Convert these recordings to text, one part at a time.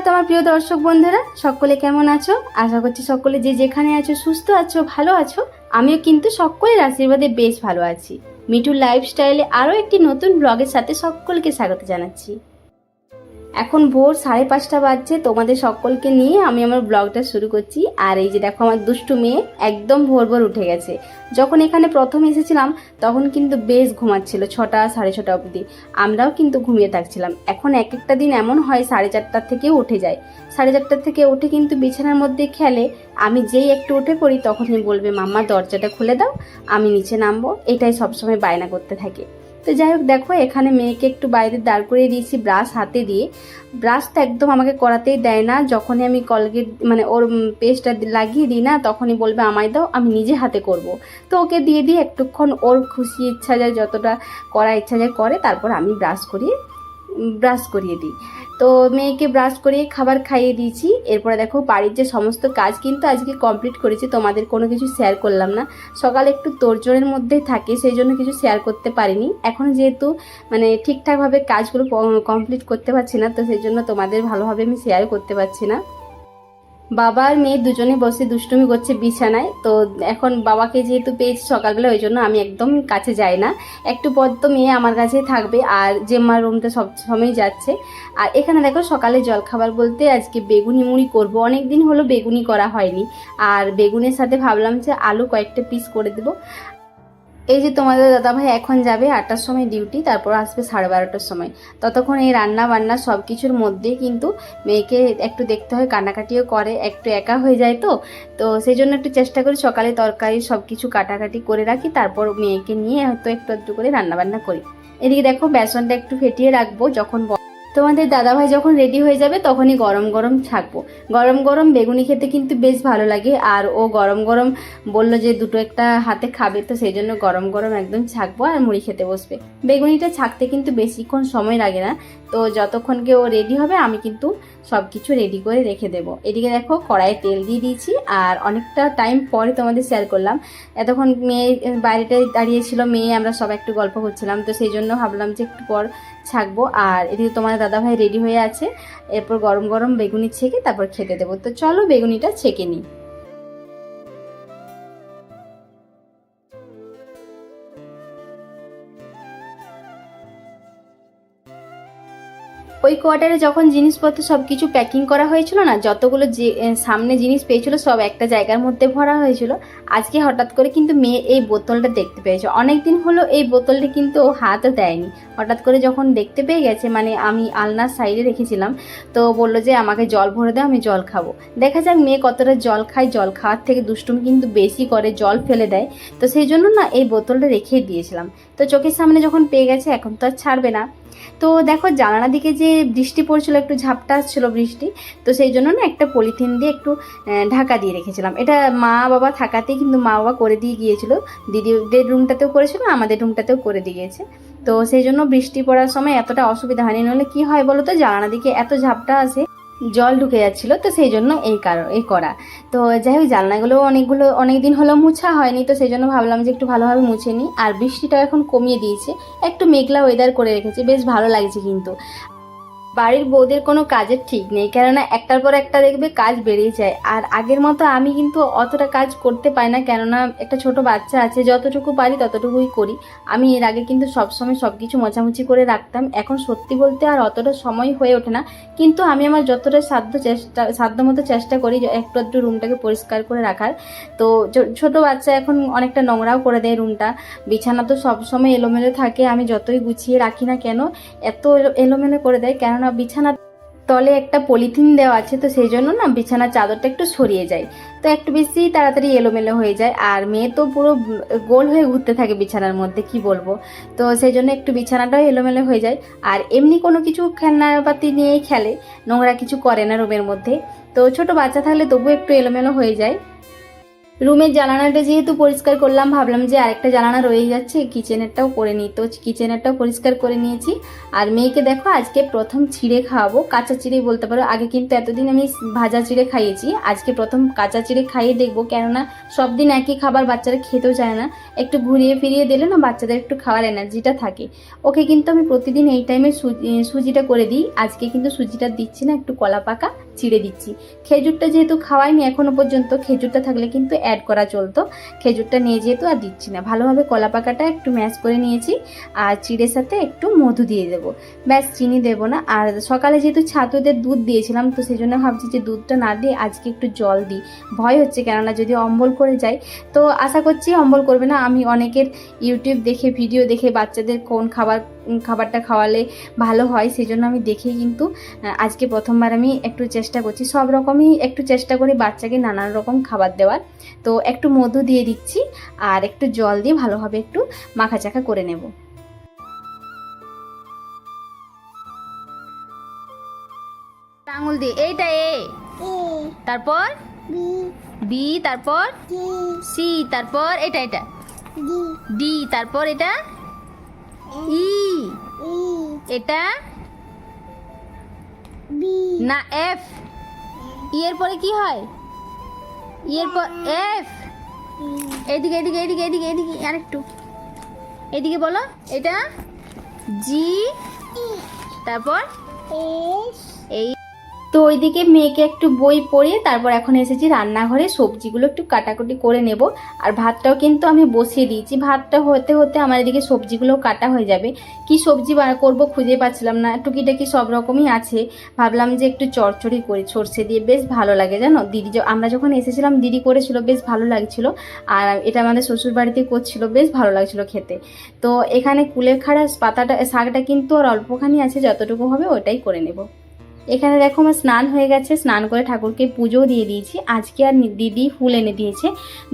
তোমার প্রিয় দর্শক বন্ধুরা, সকলে কেমন আছো? আশা করছি সকলে যে যেখানে আছো সুস্থ আছো, ভালো আছো। আমিও কিন্তু সকলের আশীর্বাদে বেশ ভালো আছি। মিঠুর লাইফস্টাইলে আরও একটি নতুন ব্লগের সাথে সকলকে স্বাগত জানাচ্ছি। এখন ভোর 5:30 বাজছে। তোমাদের সকলকে নিয়ে আমি আমার ব্লগটা শুরু করছি। আর এই যে দেখো, আমার দুষ্টু মেয়ে একদম ভোর ভোর উঠে গেছে। যখন এখানে প্রথম এসেছিলাম তখন কিন্তু বেশ ঘুমাচ্ছিল 6টা 6:30 অবধি। আমরাও কিন্তু ঘুমিয়ে থাকছিলাম। এখন এক একটা দিন এমন হয় 4:30 থেকেও উঠে যায়। 4:30 থেকে উঠে কিন্তু বিছানার মধ্যে খেলে। আমি যেই একটু উঠে পড়ি তখনই বলবে, মাম্মা দরজাটা খুলে দাও, আমি নিচে নামবো। এটাই সবসময় বায়না করতে থাকে। তো যাই হোক, দেখো এখানে মেয়েকে একটু বাইরে দাঁড় করিয়ে দিয়েছি ব্রাশ হাতে দিয়ে। ব্রাশটা একদম আমাকে করাতেই দেয় না। যখনই আমি কলগেট ওর পেস্টটা লাগিয়ে দিই না, তখনই বলবে আমায় দাও, আমি নিজে হাতে করব। তো ওকে দিয়ে দিই একটুক্ষণ, ওর খুশি ইচ্ছা যায় যতটা করার ইচ্ছা যায় করে, তারপর আমি ব্রাশ করিয়ে দিই। তো মেয়েকে ব্রাশ করিয়ে খাবার খাইয়ে দিয়েছি। এরপরে দেখো বাড়ির যে সমস্ত কাজ কিন্তু আজকে কমপ্লিট করেছি। তোমাদের কোনো কিছু শেয়ার করলাম না, সকালে একটু তোড়জোড়ের মধ্যেই থাকে, সেই জন্য কিছু শেয়ার করতে পারিনি। এখন যেহেতু ঠিকঠাকভাবে কাজগুলো কমপ্লিট করতে পারছি না, তো সেই জন্য তোমাদের ভালোভাবে আমি শেয়ার করতে পারছি না। বাবা আর মেয়ে দুজনে বসে দুষ্টুমি করছে বিছানায়। তো এখন বাবাকে যেহেতু পেয়েছি সকালবেলা, ওই জন্য আমি একদম কাছে যাই না। একটু পর তো মেয়ে আমার কাছেই থাকবে, আর জেম্মার রুমটা সব সময় যাচ্ছে। আর এখানে দেখো সকালে জলখাবার বলতে আজকে বেগুনি মুড়ি করব। অনেক দিন হলো বেগুনি করা হয়নি। আর বেগুনের সাথে ভাবলাম যে আলু কয়েকটা পিস করে দেবো। এই যে তোমাদের দাদাভাই এখন যাবে 8টার সময় ডিউটি, তারপর আসবে 12:30টার সময়। ততক্ষণ এই রান্না বান্না সব কিছুর মধ্যে কিন্তু মেয়েকে একটু দেখতে হয়, কাটাকাটিও করে, একটু একা হয়ে যায়। তো সেই জন্য একটু চেষ্টা করি সকালে তরকারি সব কিছু কাটাকাটি করে রাখি, তারপর মেয়েকে নিয়ে হয়তো একটু একটু করে রান্নাবান্না করি। এদিকে দেখো বেসনটা একটু ফেটিয়ে রাখবো, যখন তোমাদের দাদাভাই যখন রেডি হয়ে যাবে তখনই গরম গরম ছাকবো। গরম গরম বেগুনি খেতে কিন্তু বেশ ভালো লাগে। আর ও গরম গরম বললো যে দুটো একটা হাতে খাবে, তো সেই জন্য গরম গরম একদম ছাকবো আর মুড়ি খেতে বসবে। বেগুনিটা ছাকতে কিন্তু বেশিক্ষণ সময় লাগে না। তো যতক্ষণকে ও রেডি হবে আমি কিন্তু সব কিছু রেডি করে রেখে দেবো। এদিকে দেখো কড়াইয়ে তেল দিয়ে দিয়েছি। আর অনেকটা টাইম পরে তোমাদের শেয়ার করলাম। এতক্ষণ মেয়ে বাইরেটায় দাঁড়িয়েছিল, মেয়ে আমরা সব একটু গল্প করছিলাম, তো সেই জন্য ভাবলাম যে একটু পর ছাকবো। আর এদিকে তোমার দাদাভাই রেডি হয়ে আছে। এরপর গরম গরম বেগুনি ছেঁকে তারপর খেতে দেবো। তো চলো বেগুনিটা ছেঁকে নিই। ওই কোয়ার্টারে যখন জিনিসপত্র সব কিছু প্যাকিং করা হয়েছিল না, যতগুলো যে সামনে জিনিস পেয়েছিল সব একটা জায়গার মধ্যে ভরা হয়েছিল। আজকে হঠাৎ করে কিন্তু মেয়ে এই বোতলটা দেখতে পেয়েছে। অনেক দিন হলো এই বোতলটা কিন্তু ও হাতও দেয়নি। হঠাৎ করে যখন দেখতে পেয়ে গেছে, আমি আলনার সাইডে রেখেছিলাম, তো বললো যে আমাকে জল ভরে দাও, আমি জল খাবো। দেখা যাক মেয়ে কতটা জল খায়। জল খাওয়ার থেকে দুষ্টুমি কিন্তু বেশি করে, জল ফেলে দেয়। তো সেই জন্য না এই বোতলটা রেখেই দিয়েছিলাম। তো চোখের সামনে যখন পেয়ে গেছে এখন তো আর ছাড়বে না। তো দেখো জানালা দিকে যে বৃষ্টি পড়ছিল, একটু ঝাপটা আসছিল বৃষ্টি, তো সেই জন্য না একটা পলিথিন দিয়ে একটু ঢাকা দিয়ে রেখেছিলাম। এটা মা বাবা থাকাতেই কিন্তু মা বাবা করে দিয়ে গিয়েছিল। দিদিদের রুমটাতেও করেছিল, আমাদের রুমটাতেও করে দিয়ে গিয়েছে। তো সেই জন্য বৃষ্টি পড়ার সময় এতটা অসুবিধা হয়নি। নাহলে কি হয় বলো তো, জানালা দিকে এত ঝাপটা আসে, জল ঢুকে যাচ্ছিল। তো সেই জন্য এই করা। তো যাই হোক, জানলাগুলো অনেক দিন হলো মুছা হয়নি, তো সেই জন্য ভাবলাম যে একটু ভালোভাবে মুছে নিই। আর বৃষ্টিটা এখন কমিয়ে দিয়েছে, একটু মেঘলা ওয়েদার করে রেখেছে, বেশ ভালো লাগছে কিন্তু। বাড়ির বউদের কোনো কাজের ঠিক নেই, কেননা একটার পর একটা দেখবে কাজ বেড়েই যায়। আর আগের মতো আমি কিন্তু অতটা কাজ করতে পারি না, কেননা একটা ছোট বাচ্চা আছে, যতটুকু পারি ততটুকুই করি। আমি এর আগে কিন্তু সবসময় সব কিছু মোছামুছি করে রাখতাম। এখন সত্যি বলতে আর অতটা সময় হয়ে ওঠে না, কিন্তু আমি আমার যতটা সাধ্যমতো চেষ্টা করি একটু একটু রুমটাকে পরিষ্কার করে রাখার। তো ছোট বাচ্চা এখন অনেকটা নোংরাও করে দেয় রুমটা। বিছানা তো সবসময় এলোমেলো থাকে, আমি যতই গুছিয়ে রাখি না কেন এত এলোমেলো করে দেয়। কেননা বিছানার তলে একটা পলিথিন দেওয়া আছে, তো সেই জন্য না বিছানার চাদরটা একটু সরিয়ে যায়, তো একটু বেশি তাড়াতাড়ি এলোমেলো হয়ে যায়। আর মেয়ে তো পুরো গোল হয়ে ঘুরতে থাকে বিছানার মধ্যে, কি বলবো। তো সেই জন্য একটু বিছানাটাও এলোমেলো হয়ে যায়। আর এমনি কোনো কিছু খেলনাপাতি নিয়েই খেলে, নোংরা কিছু করে না রুমের মধ্যে। তো ছোট বাচ্চা থাকলে তবু একটু এলোমেলো হয়ে যায়। রুমের জানালাটা যেহেতু পরিষ্কার করলাম, ভাবলাম যে আরেকটা জানালা রয়ে যাচ্ছে, কিচেনেরটাও করে নিই। তো কিচেনেরটাও পরিষ্কার করে নিয়েছি। আর মেয়েকে দেখো আজকে প্রথম চিড়ে খাওয়াবো, কাঁচা চিড়ে বলতে পারো। আগে কিন্তু এতদিন আমি ভাজা চিড়ে খাইয়েছি, আজকে প্রথম কাঁচা চিড়ে খাইয়ে দেখবো। কেননা সব দিন একই খাবার বাচ্চারা খেতেও চায় না, একটু ঘুরিয়ে ফিরিয়ে দিলে না বাচ্চাদের একটু খাওয়ার এনার্জিটা থাকে। ওকে কিন্তু আমি প্রতিদিন এই টাইমে সুজিটা করে দিই। আজকে কিন্তু সুজিটা দিচ্ছি না, একটু কলা পাকা চিড়ে দিচ্ছি। খেজুরটা যেহেতু খাওয়াইনি এখনো পর্যন্ত, খেজুরটা থাকলে কিন্তু অ্যাড করা চলতো, খেজুরটা নিয়ে যেহেতু আর দিচ্ছি না। ভালোভাবে কলা পাকাটা একটু ম্যাশ করে নিয়েছি, আর চিড়ের সাথে একটু মধু দিয়ে দেবো, ব্যাস, চিনি দেবো না। আর সকালে যেহেতু ছাতুদের দুধ দিয়েছিলাম, তো সেই জন্য ভাবছি যে দুধটা না দিয়ে আজকে একটু জল দিই। ভয় হচ্ছে, কেননা যদি অম্বল করে যায়, তো আশা করছি অম্বল করবে না। আমি অনেকের ইউটিউব দেখে, ভিডিও দেখে বাচ্চাদের কোন খাবারটা খাওয়ালে ভালো হয়, সেই জন্য আমি দেখেই কিন্তু আজকে প্রথমবার আমি একটু চেষ্টা করছি। সব রকমই একটু চেষ্টা করি বাচ্চাকে নানান রকম খাবার দেওয়ার। তো একটু মধু দিয়ে দিচ্ছি আর একটু জল দিয়ে ভালোভাবে একটু মাখাচাখা করে নেব। আঙুল দিয়ে, এইটা এ, তারপর বি, তারপর সি, তারপর এটা ডি, তারপর এটা ই, এটা না এফ। ই এর পরে কি হয়? ই এর পর এফ। এইদিকে এইদিকে এইদিকে এইদিকে এইদিকে আরেকটু এইদিকে বলো, এটা জি, তারপর এই। তো ওইদিকে মেয়েকে একটু বই পড়িয়ে তারপর এখন এসেছি রান্নাঘরে, সবজিগুলো একটু কাটাকুটি করে নেব। আর ভাতটাও কিন্তু আমি বসিয়ে দিয়েছি, ভাতটা হতে হতে আমার এদিকে সবজিগুলো কাটা হয়ে যাবে। কি সবজি করব খুঁজে পাচ্ছিলাম না, টুকিটাকি সব রকমই আছে। ভাবলাম যে একটু চচ্চড়ি করি সর্ষে দিয়ে, বেশ ভালো লাগে জানো। দিদি আমরা যখন এসেছিলাম দিদি করেছিল, বেশ ভালো লাগছিল। আর এটা আমাদের শ্বশুর বাড়িতে করছিল, বেশ ভালো লাগছিল খেতে। তো এখানে কুলেখাড়া পাতাটা, শাকটা কিন্তু আর অল্পখানি আছে, যতটুকু হবে ওটাই করে নেব। এখানে দেখো আমার স্নান হয়ে গেছে, স্নান করে ঠাকুরকে পুজোও দিয়ে দিয়েছি। আজকে আর দিদি ফুল এনে দিয়েছে,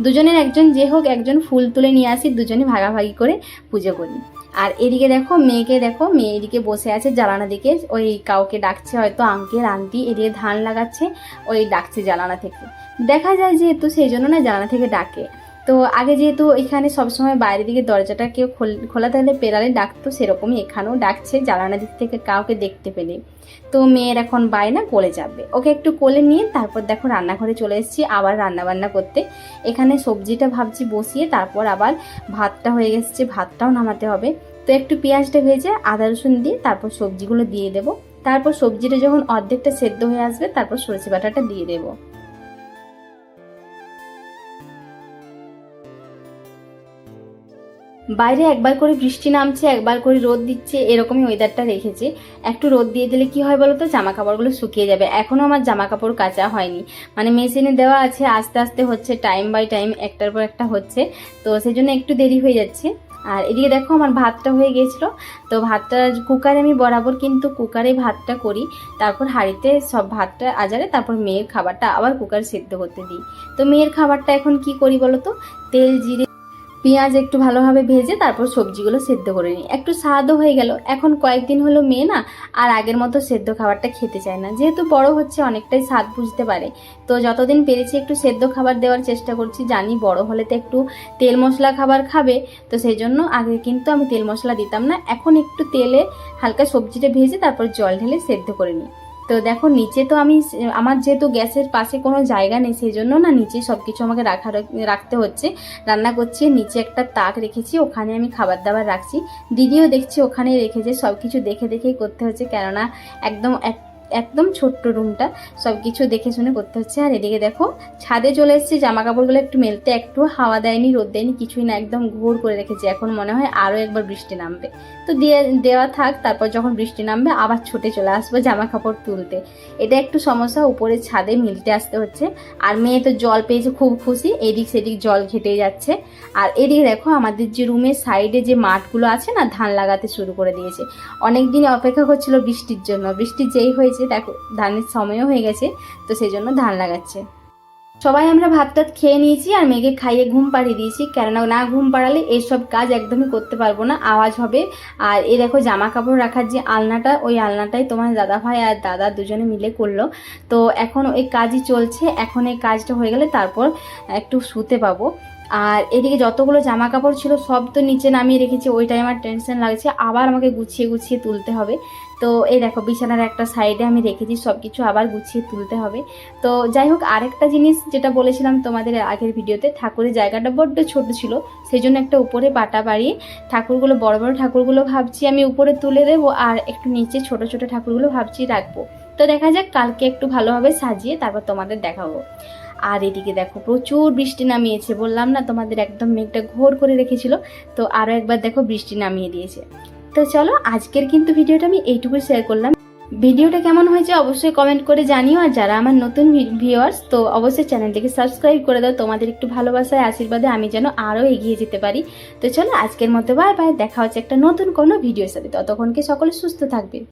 দুজনের একজন যে হোক একজন ফুল তুলে নিয়ে আসি, দুজনে ভাগাভাগি করে পুজো করি। আর এদিকে দেখো মেয়েকে দেখো, মেয়ে এদিকে বসে আছে জানালা দিকে, ওই কাউকে ডাকছে, হয়তো আঙ্কেল আন্টি। এদিকে ধান লাগাচ্ছে, ওই ডাকছে জানালা থেকে, দেখা যায় যেহেতু সেই জন্য না জানালা থেকে ডাকে। তো আগে যেহেতু এখানে সবসময় বাইরের দিকে দরজাটা কেউ খোলা থাকলে পেরালে ডাকতো, সেরকমই এখানেও ডাকছে জানালা দিক থেকে কাউকে দেখতে পেলে। তো মেয়ের এখন বায়না কোলে যাবে, ওকে একটু কোলে নিয়ে তারপর দেখো রান্নাঘরে চলে এসেছি আবার রান্নাবান্না করতে। এখানে সবজিটা ভাবছি বসিয়ে, তারপর আবার ভাতটা হয়ে গেছে, ভাতটাও নামাতে হবে। তো একটু পেঁয়াজটা ভেজে আদা রসুন দিয়ে তারপর সবজিগুলো দিয়ে দেবো। তারপর সবজিটা যখন অর্ধেকটা সেদ্ধ হয়ে আসবে, তারপর সরষে বাটাটা দিয়ে দেবো। বাইরে একবার করে বৃষ্টি নামছে, একবার করে রোদ দিচ্ছে, এরকমই ওয়েদারটা রেখেছে। একটু রোদ দিয়ে দিলে কি হয় বলো তো, জামা কাপড়গুলো শুকিয়ে যাবে। এখনও আমার জামা কাপড় কাচা হয়নি, মানে মেশিনে দেওয়া আছে, আস্তে আস্তে হচ্ছে, টাইম বাই টাইম একটার পর একটা হচ্ছে, তো সেই জন্য একটু দেরি হয়ে যাচ্ছে। আর এদিকে দেখো আমার ভাতটা হয়ে গিয়েছিলো। তো ভাতটা কুকারে আমি বরাবর কিন্তু কুকারে ভাতটা করি, তারপর হাঁড়িতে সব ভাতটা আজারে, তারপর মেয়ের খাবারটা আবার কুকারে সেদ্ধ করতে দিই। তো মেয়ের খাবারটা এখন কি করি বলো তো, তেল জিরে পেঁয়াজ একটু ভালোভাবে ভেজে তারপর সবজিগুলো সেদ্ধ করে নিই, একটু স্বাদও হয়ে গেল। এখন কয়েকদিন হলো মেয়ে না আর আগের মতো সেদ্ধ খাবারটা খেতে চায় না, যেহেতু বড় হচ্ছে অনেকটাই স্বাদ বুঝতে পারে। তো যতদিন পেরেছি একটু সেদ্ধ খাবার দেওয়ার চেষ্টা করছি, জানি বড় হলে তো একটু তেল মশলা খাবার খাবে, তো সেই জন্য আগে কিন্তু আমি তেল মশলা দিতাম না, এখন একটু তেলে হালকা সবজিটা ভেজে তারপর জল ঢেলে সেদ্ধ করে নিই। তো দেখো নিচে তো আমি, আমার যেহেতু গ্যাসের পাশে কোনো জায়গা নেই, সেই জন্য না নিচে সব কিছু আমাকে রাখতে হচ্ছে। রান্না করছি, নিচে একটা তাক রেখেছি, ওখানে আমি খাবার দাবার রাখছি। দিদিও দেখছি ওখানেই রেখেছে, সব কিছু দেখে দেখেই করতে হচ্ছে, কেননা একদম ছোট্ট রুমটা, সব কিছু দেখে শুনে করতে হচ্ছে। আর এদিকে দেখো ছাদে চলে এসেছি জামা কাপড়গুলো একটু মেলতে, একটু হাওয়া দেয়নি, রোদ দেয়নি, কিছুই না, একদম ঘোর করে রেখেছি। এখন মনে হয় আরও একবার বৃষ্টি নামবে, তো দেওয়া থাক, তারপর যখন বৃষ্টি নামবে আবার ছুটে চলে আসবো জামা কাপড় তুলতে। এটা একটু সমস্যা, উপরে ছাদে মিলতে আসতে হচ্ছে। আর মেয়ে তো জল পেয়েছে, খুব খুশি, এদিক সেদিক জল ঘেটে যাচ্ছে। আর এদিকে দেখো আমাদের যে রুমের সাইডে যে মাঠগুলো আছে না, ধান লাগাতে শুরু করে দিয়েছে। অনেক দিন অপেক্ষা করছিল বৃষ্টির জন্য, বৃষ্টি যেই হয়েছে দেখো ধানের সময়ও হয়ে গেছে, তো সেই জন্য ধান লাগাচ্ছে। সবাই আমরা ভাত টাত খেয়ে নিয়েছি আর মেয়েকে খাইয়ে ঘুম পাড়িয়ে দিয়েছি, কেননা না ঘুম পাড়ালে এইসব কাজ একদমই করতে পারবো না, আওয়াজ হবে। আর এই দেখো জামা কাপড় রাখার যে আলনাটা, ওই আলনাটাই তোমার দাদা ভাই আর দাদা দুজনে মিলে করলো। তো এখন ওই কাজই চলছে, এখন এই কাজটা হয়ে গেলে তারপর একটু শুতে পাবো। আর এদিকে যতগুলো জামা কাপড় ছিল সব তো নিচে নামিয়ে রেখেছি, ওইটাই আমার টেনশন লাগছে, আবার আমাকে গুছিয়ে গুছিয়ে তুলতে হবে। তো এই দেখো বিছানার একটা সাইডে আমি রেখেছি, সব কিছু আবার গুছিয়ে তুলতে হবে। তো যাই হোক, আরেকটা জিনিস যেটা বলেছিলাম তোমাদের আগের ভিডিওতে, ঠাকুরের জায়গাটা বড্ড ছোট ছিল, সেই জন্য একটা উপরে পাটা বাড়িয়ে ঠাকুরগুলো, বড় বড় ঠাকুরগুলো ভাবছি আমি উপরে তুলে দেবো, আর একটু নিচে ছোট ছোট ঠাকুরগুলো ভাবছি রাখবো। তো দেখা যাক, কালকে একটু ভালোভাবে সাজিয়ে তারপর তোমাদের দেখাবো। আর এদিকে দেখো প্রচুর বৃষ্টি নামিয়েছে, বললাম না তোমাদের, একদম মেঘটা ঘোর করে রেখেছিল, তো আরও একবার দেখো বৃষ্টি নামিয়ে দিয়েছে। তো চলো, আজকের কিন্তু ভিডিওটা আমি এইটুকুই শেয়ার করলাম। ভিডিওটা কেমন হয়েছে অবশ্যই কমেন্ট করে জানিও, আর যারা আমার নতুন ভিউয়ার্স তো অবশ্যই চ্যানেলটিকে সাবস্ক্রাইব করে দাও। তোমাদের একটু ভালোবাসায় আশীর্বাদে আমি যেন আরও এগিয়ে যেতে পারি। তো চলো আজকের মতো বাই বাই, দেখা হচ্ছে একটা নতুন কোনো ভিডিওর সাথে, ততক্ষণকে সকলে সুস্থ থাকবে।